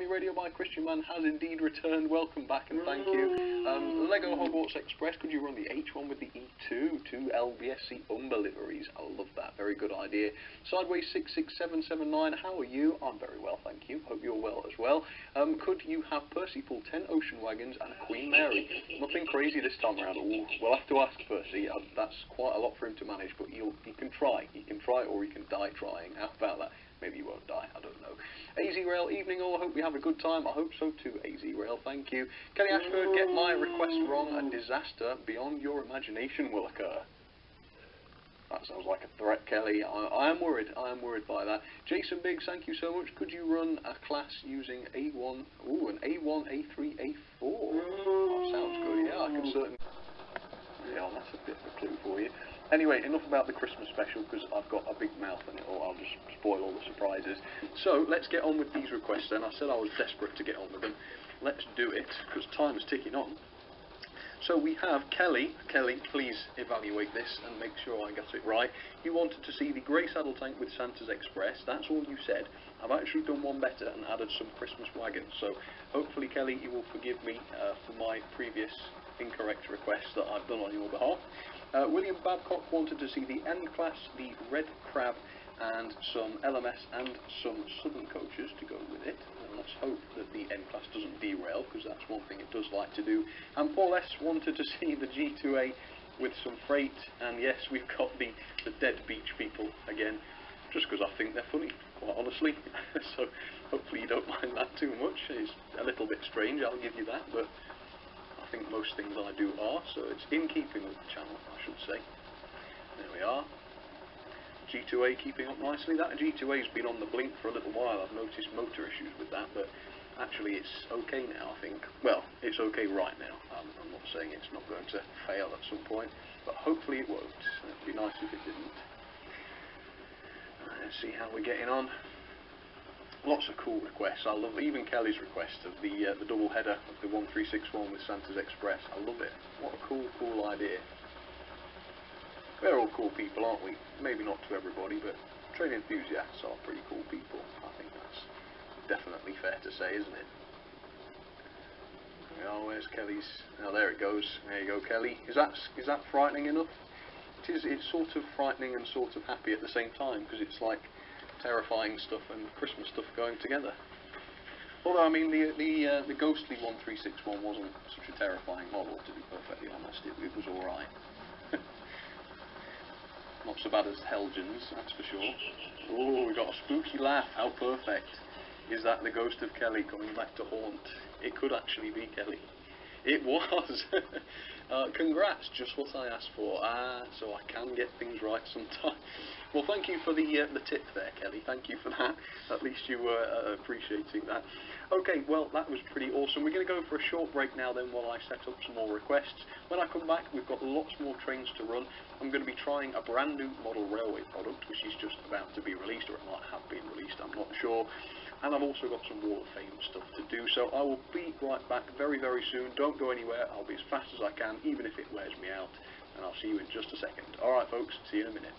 Army Radio by Christian Man has indeed returned. Welcome back and thank you. Lego Hogwarts Express, could you run the H1 with the E2? 2 LBSC Umber liveries. I love that. Very good idea. Sideways 66779, how are you? I'm very well, thank you. Hope you're well as well. Could you have Percy pull 10 Ocean Wagons and a Queen Mary? Nothing crazy this time around. Ooh, we'll have to ask Percy. That's quite a lot for him to manage, but he can try. He can try or he can die trying. How about that? Maybe you won't die, I don't know. AZ Rail, evening all, I hope we have a good time. I hope so too, AZ Rail, thank you. Kelly Ashford, get my request wrong and disaster beyond your imagination will occur. That sounds like a threat, Kelly. I am worried by that. Jason Biggs, thank you so much. Could you run a class using A1, an A1, A3, A4? That sounds good, yeah, I can certainly... Yeah, that's a bit of a clue for you. Anyway, enough about the Christmas special, because I've got a big mouth and I'll just spoil all the surprises. So, let's get on with these requests then. I said I was desperate to get on with them. Let's do it, because time is ticking on. So we have Kelly. Kelly, please evaluate this and make sure I got it right. You wanted to see the Grey Saddle Tank with Santa's Express. That's all you said. I've actually done one better and added some Christmas wagons. So hopefully, Kelly, you will forgive me for my previous incorrect request that I've done on your behalf. William Babcock wanted to see the N-Class, the Red Crab, and some LMS and some Southern coaches to go with it. And let's hope that the N-Class doesn't derail, because that's one thing it does like to do. And Paul S wanted to see the G2A with some freight, and yes, we've got the Dead Beach people again, just because I think they're funny, quite honestly. So hopefully you don't mind that too much. It's a little bit strange, I'll give you that, but I think most things I do are, so it's in keeping with the channel, I should say. There we are. G2A keeping up nicely. That G2A's been on the blink for a little while. I've noticed motor issues with that, but actually it's okay now, I think. Well, it's okay right now. I'm not saying it's not going to fail at some point, but hopefully it won't. It'd be nice if it didn't. Let's see how we're getting on. Lots of cool requests. I love even Kelly's request of the double header of the 1361 with Santa's Express. I love it. What a cool idea. We're all cool people, aren't we? Maybe not to everybody, but train enthusiasts are pretty cool people. I think that's definitely fair to say, isn't it? Oh, where's Kelly's? Oh, there it goes. There you go, Kelly. Is that frightening enough? It's sort of frightening and sort of happy at the same time, because it's like terrifying stuff and Christmas stuff going together. Although, I mean, the ghostly 1361 wasn't such a terrifying model, to be perfectly honest. It was alright. Not so bad as Helgens, that's for sure. Oh, we got a spooky laugh. How perfect. Is that the ghost of Kelly coming back to haunt? It could actually be Kelly. It was. Congrats, just what I asked for. So I can get things right sometime. Well, thank you for the tip there, Kelly. Thank you for that. At least you were appreciating that. Okay, well, that was pretty awesome. We're going to go for a short break now then while I set up some more requests. When I come back, we've got lots more trains to run. I'm going to be trying a brand new model railway product, which is just about to be released, or it might have been released, I'm not sure. And I've also got some Wall of Fame stuff to do, so I will be right back very, very soon. Don't go anywhere. I'll be as fast as I can, even if it wears me out. And I'll see you in just a second. Alright, folks, see you in a minute.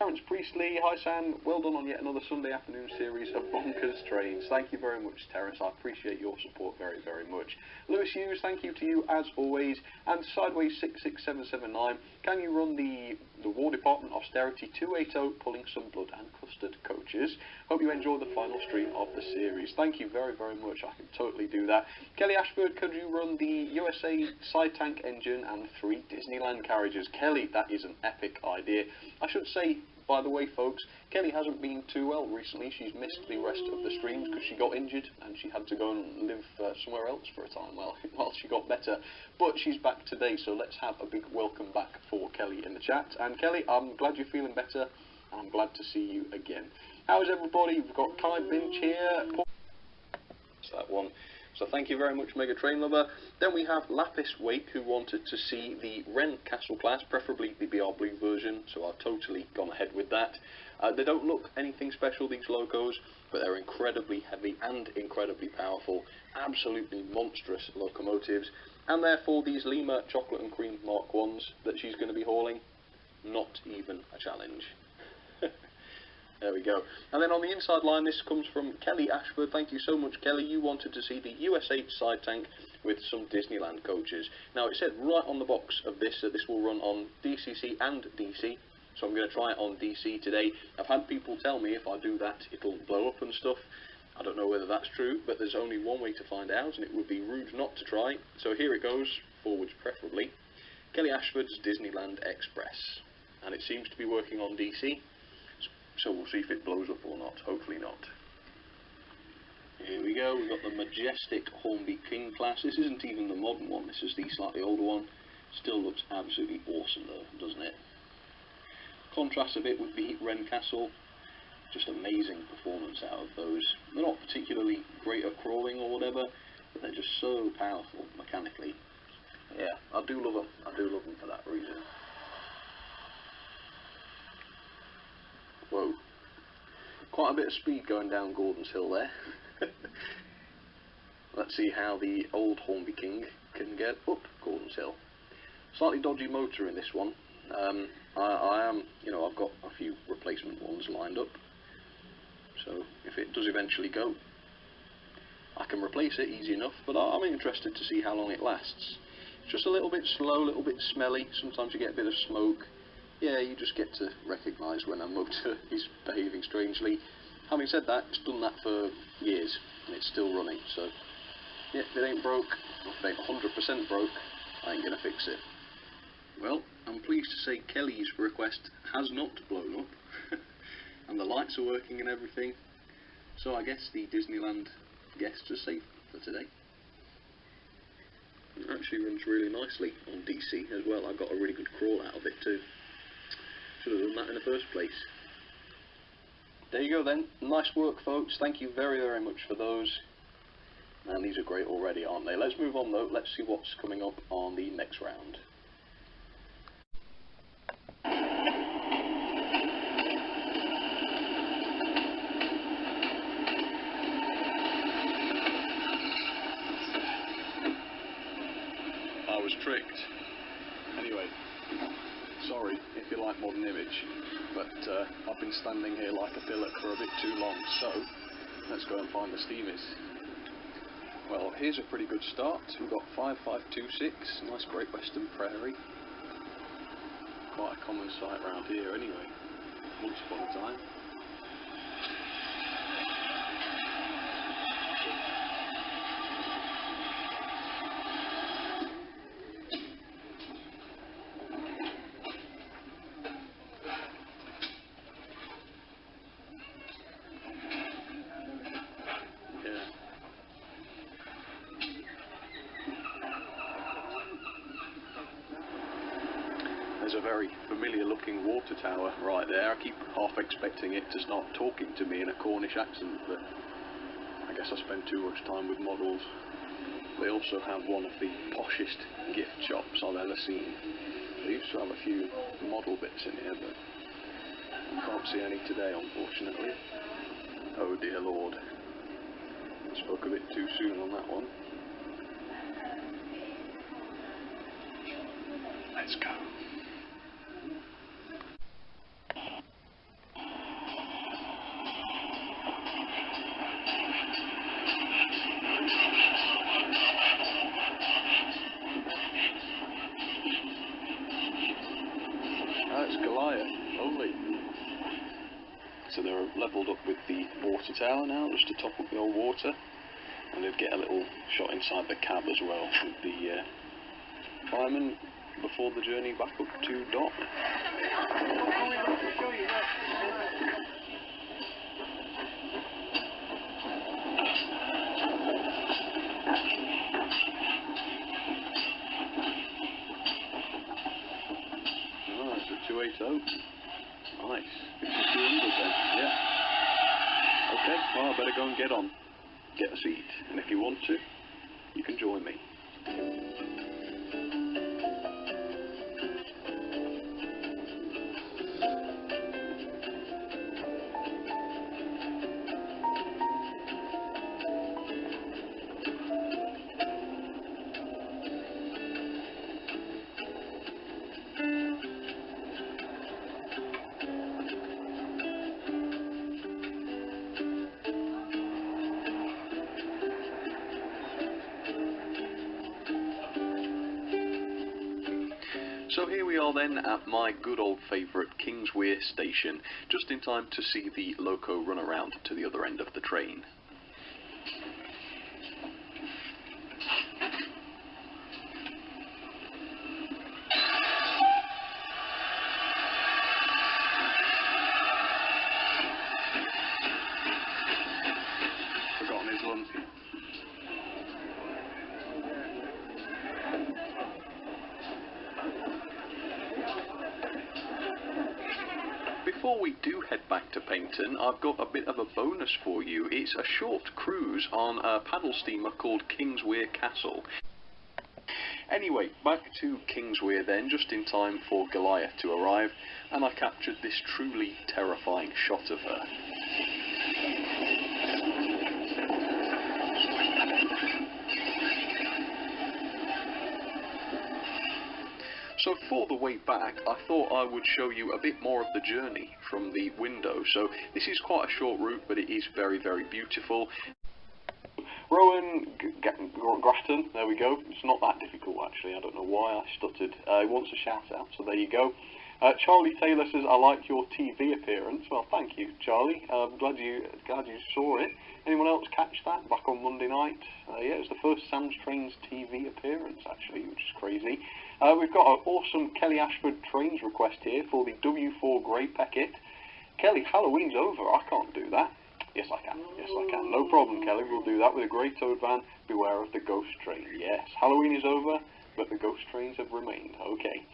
Terence Priestley, hi Sam, well done on yet another Sunday afternoon series of bonkers trains. Thank you very much, Terence, I appreciate your support very, very much. Lewis Hughes, thank you to you as always. And Sideways 66779, can you run the War Department Austerity 280 pulling some blood and custard coaches? Hope you enjoy the final stream of the series. Thank you very, very much, I can totally do that. Kelly Ashford, could you run the USA side tank engine and 3 Disneyland carriages? Kelly, that is an epic idea. I should say, by the way, folks, Kelly hasn't been too well recently. She's missed the rest of the streams because she got injured and she had to go and live somewhere else for a time while she got better. But she's back today, so let's have a big welcome back for Kelly in the chat. And Kelly, I'm glad you're feeling better. I'm glad to see you again. How is everybody? We've got Kai Binch here. That's that one. So thank you very much, Mega Train Lover. Then we have Lapis Wake, who wanted to see the Ren Castle class, preferably the BR Blue version, so I've totally gone ahead with that. They don't look anything special, these locos, but they're incredibly heavy and incredibly powerful, absolutely monstrous locomotives, and therefore these Lima Chocolate and Cream Mark 1s that she's going to be hauling, not even a challenge. There we go. And then on the inside line, this comes from Kelly Ashford. Thank you so much, Kelly. You wanted to see the US8 side tank with some Disneyland coaches. Now, it said right on the box of this that this will run on DCC and DC. So I'm going to try it on DC today. I've had people tell me if I do that, it'll blow up and stuff. I don't know whether that's true, but there's only one way to find out, and it would be rude not to try. So here it goes, forwards preferably. Kelly Ashford's Disneyland Express. And it seems to be working on DC. So we'll see if it blows up or not. Hopefully not. Here we go. We've got the majestic Hornby King class. This isn't even the modern one. This is the slightly older one. Still looks absolutely awesome though, doesn't it? Contrasts a bit with the Rencastle. Just amazing performance out of those. They're not particularly great at crawling or whatever, but they're just so powerful mechanically. Yeah, I do love them. I do love them for that reason. Whoa. Quite a bit of speed going down Gordon's Hill there. Let's see how the old Hornby King can get up Gordon's Hill. Slightly dodgy motor in this one. I am, you know, I've got a few replacement ones lined up. So if it does eventually go, I can replace it easy enough, but I'm interested to see how long it lasts. It's just a little bit slow, a little bit smelly. Sometimes you get a bit of smoke. Yeah, you just get to recognise when a motor is behaving strangely. Having said that, it's done that for years, and it's still running, so yeah, if it ain't broke, or if it ain't 100% broke, I ain't going to fix it. Well, I'm pleased to say Kelly's request has not blown up, and the lights are working and everything, so I guess the Disneyland guests are safe for today. It actually runs really nicely on DC as well. I got a really good crawl out of it too. Should have done that in the first place. There you go then. Nice work, folks. Thank you very, very much for those. And these are great already, aren't they? Let's move on though. Let's see what's coming up on the next round. I was tricked. Anyway. Sorry if you like Modern Image, but I've been standing here like a pillar for a bit too long, so let's go and find the steamers. Well, here's a pretty good start. We've got 5526, nice Great Western Prairie. Quite a common sight around here anyway, once upon a time. There's a very familiar looking water tower right there. I keep half expecting it to start talking to me in a Cornish accent, but I guess I spend too much time with models. They also have one of the poshest gift shops I've ever seen. They used to have a few model bits in here, but I can't see any today, unfortunately. Oh dear Lord. I spoke a bit too soon on that one. Let's go. That's Goliath, lovely. So they're levelled up with the water tower now, just to top up the old water. And they'd get a little shot inside the cab as well, with the fireman before the journey back up to dock. Oh, it's a 280. Nice. 5200 then, yeah. Okay, well I better go and get on. Get a seat, and if you want to, you can join me. So here we are then at my good old favourite Kingswear station, just in time to see the loco run around to the other end of the train. Forgotten his lunch. Before we do head back to Paignton, I've got a bit of a bonus for you. It's a short cruise on a paddle steamer called Kingswear Castle. Anyway, back to Kingswear then, just in time for Goliath to arrive, and I captured this truly terrifying shot of her. So for the way back, I thought I would show you a bit more of the journey from the window. So this is quite a short route, but it is very, very beautiful. Rowan Grattan, there we go. It's not that difficult actually, I don't know why I stuttered. He wants a shout out, so there you go. Charlie Taylor says, I like your TV appearance. Well, thank you, Charlie. I'm glad you saw it. Anyone else catch that back on Monday night? Yeah, it's the first Sam's Trains TV appearance actually, which is crazy. We've got an awesome Kelly Ashford Trains request here for the W4 Grey Packet. Kelly, Halloween's over, I can't do that. Yes, I can. Yes, I can. No problem, Kelly. We'll do that with a grey toad van. Beware of the ghost train. Yes, Halloween is over, but the ghost trains have remained. Okay.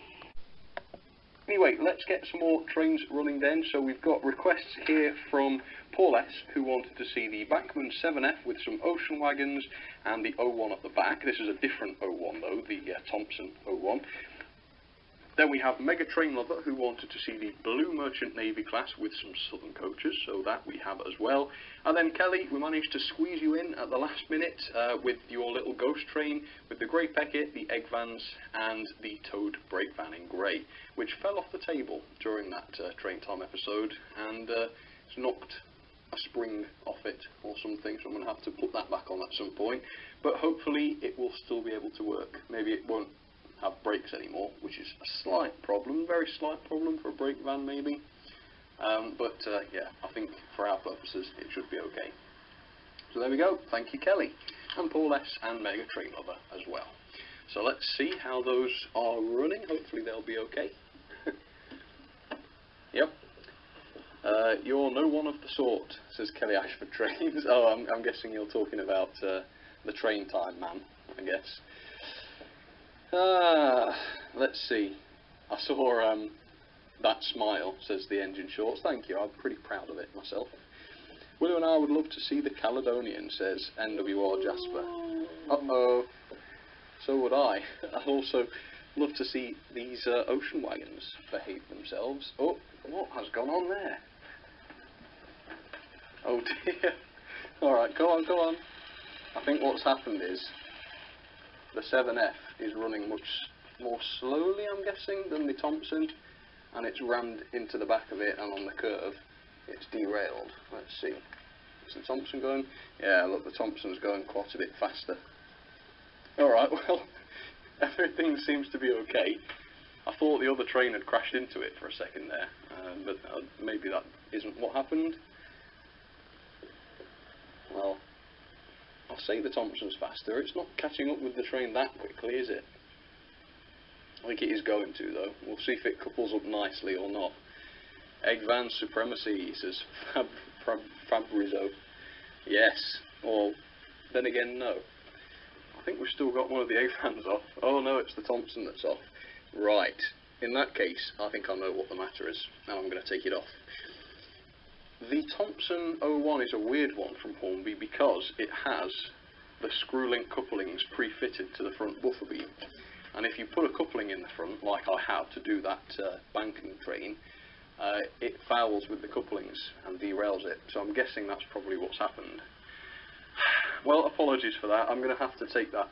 Anyway, let's get some more trains running then. So we've got requests here from Paul S, who wanted to see the Bachmann 7F with some ocean wagons and the O1 at the back. This is a different O1 though, the Thompson O1. Then we have Mega Train Lover, who wanted to see the Blue Merchant Navy class with some Southern coaches, so that we have as well. And then Kelly, we managed to squeeze you in at the last minute with your little ghost train, with the Grey Packet, the Egg Vans, and the Toad Brake Van in grey, which fell off the table during that Train Time episode, and it's knocked a spring off it or something, so I'm going to have to put that back on at some point. But hopefully it will still be able to work. Maybe it won't have brakes anymore, which is a slight problem, very slight problem for a brake van maybe, but yeah, I think for our purposes it should be okay. So there we go, thank you Kelly, and Paul S and Mega Train Lover as well. So let's see how those are running, hopefully they'll be okay. Yep. You're no one of the sort, says Kelly Ashford Trains. Oh, I'm guessing you're talking about the Train Time man, I guess. Let's see. I saw that smile, says the Engine Shorts. Thank you, I'm pretty proud of it myself. William and I would love to see the Caledonian, says NWR Jasper. Uh-oh. So would I. I'd also love to see these ocean wagons behave themselves. Oh, what has gone on there? Oh dear. Alright, go on, go on. I think what's happened is the 7F is running much more slowly, I'm guessing, than the Thompson, and it's rammed into the back of it, and on the curve it's derailed. Let's see. Is the Thompson going? Yeah, look, the Thompson's going quite a bit faster. Alright, well, everything seems to be okay. I thought the other train had crashed into it for a second there, but maybe that isn't what happened. Well, I'll say the Thompson's faster. It's not catching up with the train that quickly, is it? I think it is going to, though. We'll see if it couples up nicely or not. Egg Van Supremacy, says Fabrizo. Yes. Or, then again, no. I think we've still got one of the Egg Vans off. Oh no, it's the Thompson that's off. Right. In that case, I think I know what the matter is, and I'm going to take it off. The Thompson 01 is a weird one from Hornby because it has the screw-link couplings pre-fitted to the front buffer beam, and if you put a coupling in the front, like I have to do that banking train, it fouls with the couplings and derails it, so I'm guessing that's probably what's happened. Well, apologies for that. I'm going to have to take that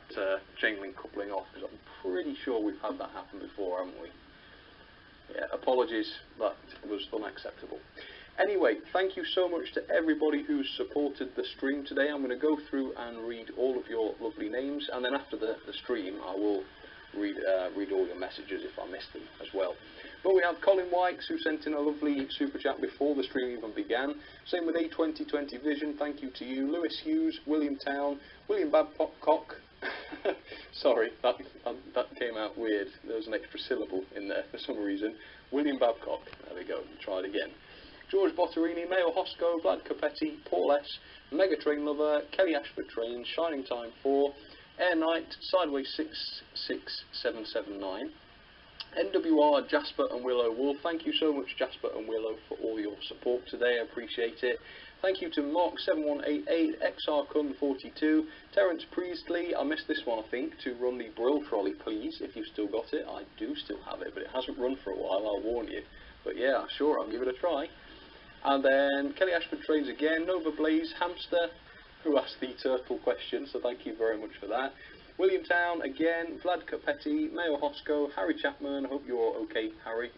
chain link coupling off because I'm pretty sure we've had that happen before, haven't we? Yeah, apologies, that was unacceptable. Anyway, thank you so much to everybody who's supported the stream today. I'm going to go through and read all of your lovely names, and then after the stream I will read all your messages if I missed them as well. But we have Colin Wykes, who sent in a lovely super chat before the stream even began. Same with A2020 Vision, thank you to you. Lewis Hughes, William Town, William Babcock. Sorry, that came out weird. There was an extra syllable in there for some reason. William Babcock. There we go. Try it again. George Botterini, Mayo Hosco, Vlad Capetti, Paul S, Mega Train Lover, Kelly Ashford Train, Shining Time 4, Air Knight, Sideways 66779, NWR, Jasper and Willow Wolf. Thank you so much, Jasper and Willow, for all your support today. I appreciate it. Thank you to Mark7188, XR Kun 42, Terence Priestley. I missed this one, I think, to run the Brill Trolley, please, if you've still got it. I do still have it, but it hasn't run for a while, I'll warn you. But yeah, sure, I'll give it a try. And then Kelly Ashford Trains again, Nova Blaze, Hamster, who asked the turtle question, so thank you very much for that. William Town again, Vlad Capetti, Mayo Hosco, Harry Chapman. Hope you're okay, Harry.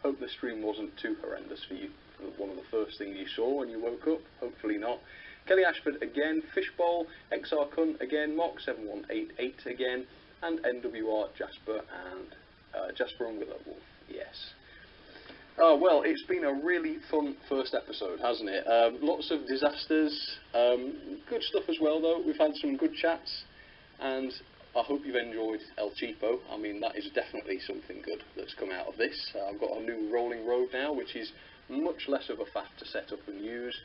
Hope the stream wasn't too horrendous for you. One of the first things you saw when you woke up. Hopefully not. Kelly Ashford again, Fishbowl, XR Cunt again, Mark7188 again, and NWR Jasper and Willow Wolf. Yes. Oh, well, it's been a really fun first episode, hasn't it? Lots of disasters, good stuff as well, though. We've had some good chats, and I hope you've enjoyed El Cheapo. I mean, that is definitely something good that's come out of this. I've got a new rolling road now, which is much less of a faff to set up and use,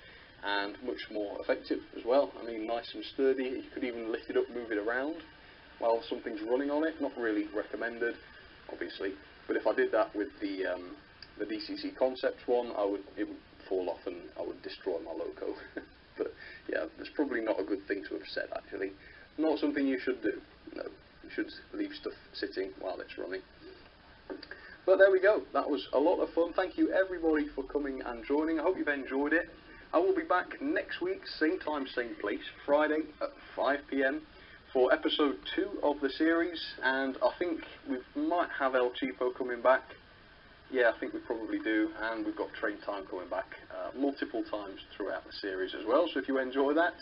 and much more effective as well. I mean, nice and sturdy. You could even lift it up, move it around while something's running on it. Not really recommended, obviously, but if I did that with the DCC Concepts one, it would fall off and I would destroy my loco. But yeah, that's probably not a good thing to have said, actually. Not something you should do. No, you should leave stuff sitting while it's running. But there we go. That was a lot of fun. Thank you everybody for coming and joining. I hope you've enjoyed it. I will be back next week, same time, same place, Friday at 5 PM for episode 2 of the series, and I think we might have El Cheapo coming back. Yeah, I think we probably do, and we've got Train Time coming back multiple times throughout the series as well, so if you enjoy that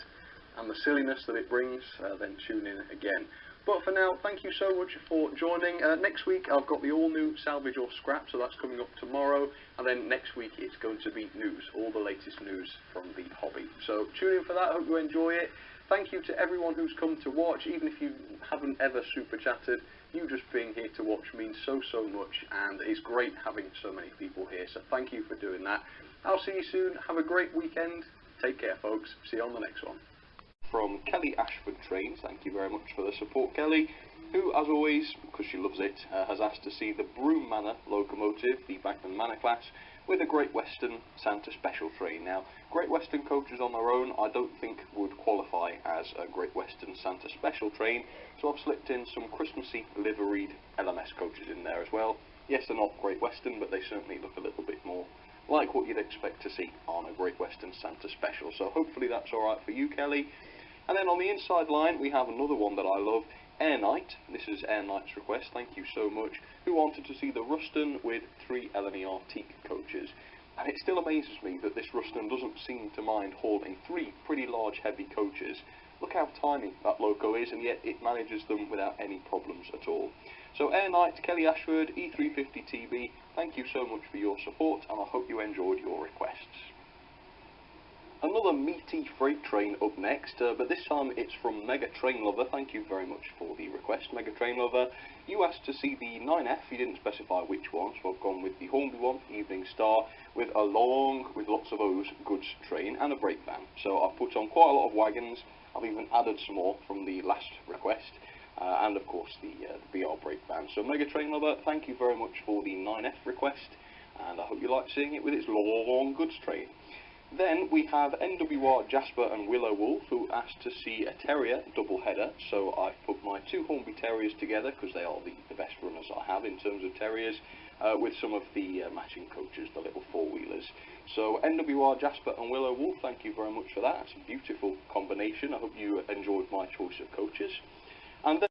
and the silliness that it brings, then tune in again. But for now, thank you so much for joining. Next week I've got the all-new Salvage or Scrap, so that's coming up tomorrow, and then next week it's going to be news, all the latest news from the hobby. So tune in for that, I hope you enjoy it. Thank you to everyone who's come to watch, even if you haven't ever super chatted. You just being here to watch means so much, and it's great having so many people here, so thank you for doing that. I'll see you soon. Have a great weekend. Take care, folks. See you on the next one. From Kelly Ashford Trains, thank you very much for the support, Kelly, who, as always, because she loves it, has asked to see the Broome Manor locomotive, the Bachmann Manor class, with a Great Western Santa Special train. Now, Great Western coaches on their own I don't think would qualify as a Great Western Santa Special train, so I've slipped in some Christmassy liveried LMS coaches in there as well. Yes, they're not Great Western, but they certainly look a little bit more like what you'd expect to see on a Great Western Santa Special, so hopefully that's alright for you, Kelly. And then on the inside line we have another one that I love, Air Knight. This is Air Knight's request, thank you so much, who wanted to see the Ruston with 3 LNER teak coaches. And it still amazes me that this Ruston doesn't seem to mind hauling 3 pretty large heavy coaches. Look how tiny that loco is, and yet it manages them without any problems at all. So Air Knight, Kelly Ashford, E350TB, thank you so much for your support, and I hope you enjoyed your requests. Another meaty freight train up next, but this time it's from Mega Train Lover. Thank you very much for the request, Mega Train Lover. You asked to see the 9F, you didn't specify which one, so I've gone with the Hornby one, Evening Star, with lots of O's goods train and a brake van. So I've put on quite a lot of wagons. I've even added some more from the last request, and of course the BR brake van. So Mega Train Lover, thank you very much for the 9F request, and I hope you like seeing it with its long goods train. Then we have NWR Jasper and Willow Wolf, who asked to see a Terrier double header. So I've put my 2 Hornby Terriers together because they are the best runners I have in terms of Terriers, with some of the matching coaches, the little 4-wheelers. So NWR Jasper and Willow Wolf, thank you very much for that. It's a beautiful combination. I hope you enjoyed my choice of coaches. And then